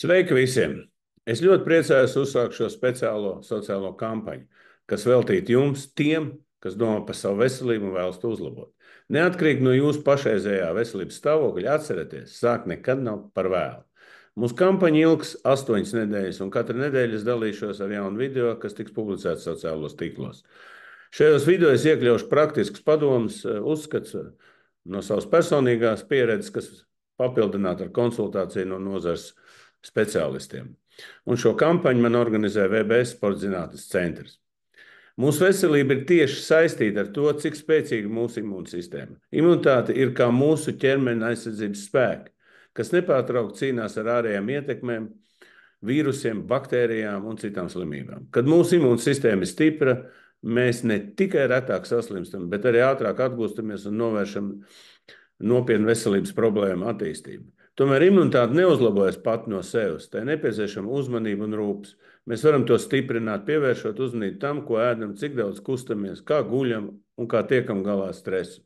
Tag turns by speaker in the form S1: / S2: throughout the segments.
S1: Sveiki visiem! Es ļoti priecājos uzsākt šo speciālo sociālo kampaņu, kas veltīta jums, tiem, kas domā par savu veselību un vēlas to uzlabot. Neatkarīgi no jūsu pašreizējā veselības stāvokļa, atcerieties, sākt nekad nav par vēlu. Mūsu kampaņa ilgs 8 nedēļas, un katru nedēļu es dalīšos ar jaunu video, kas tiks publicēts sociālos tīklos. Šajos video es iekļaušu praktiskus padomus, uzskats no savas personīgās pieredzes, kas papildināta ar konsultāciju no nozares speciālistiem. Un šo kampaņu man organizē VBS Sporta zinātnes centrs. Mūsu veselība ir tieši saistīta ar to, cik spēcīga ir mūsu imūnsistēma. Imunitāte ir kā mūsu ķermeņa aizsardzības spēki, kas nepārtraukti cīnās ar ārējām ietekmēm, vīrusiem, baktērijām un citām slimībām. Kad mūsu imūnsistēma ir stipra, mēs ne tikai retāk saslimstam, bet arī ātrāk atgūstamies un novēršam nopietnu veselības problēmu attīstību. Tomēr imunitāte neuzlabojas pat no sevis. Tai nepieciešama uzmanība un rūpes. Mēs varam to stiprināt, pievēršot uzmanību tam, ko ēdam, cik daudz kustamies, kā guļam un kā tiekam galā ar stresu.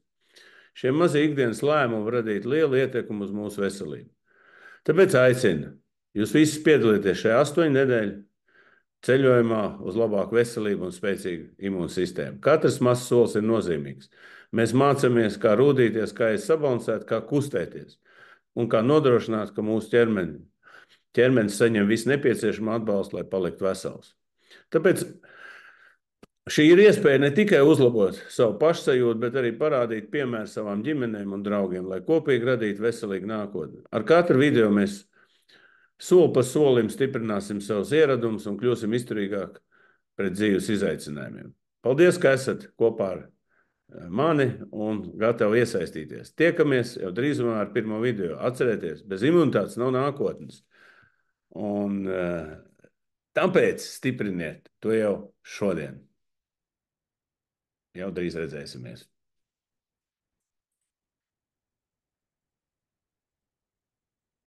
S1: Šie mazie ikdienas lēmumi var radīt lielu ietekmi uz mūsu veselību. Tāpēc aicinu jūs visus piedalīties šajā 8 nedēļu ceļojumā uz labāku veselību un spēcīgu imūnsistēmu. Katrs mazs solis ir nozīmīgs. Mēs mācāmies, kā rūdīties, kā sabalansēt, kā kustēties un kā nodrošināt, ka mūsu ķermenis saņem visu nepieciešamo atbalstu, lai paliktu vesels. Tāpēc šī ir iespēja ne tikai uzlabot savu pašsajūtu, bet arī parādīt piemēru savām ģimenēm un draugiem, lai kopīgi radītu veselīgu nākotni. Ar katru video mēs soli pa solim stiprināsim savus ieradumus un kļūsim izturīgāki pret dzīves izaicinājumiem. Paldies, ka esat kopā ar mani un gatavi iesaistīties. Tiekamies jau drīzumā ar pirmo video. Atcerieties, bez imunitātes nav nākotnes. Un tāpēc stipriniet to jau šodien. Jau drīz redzēsimies.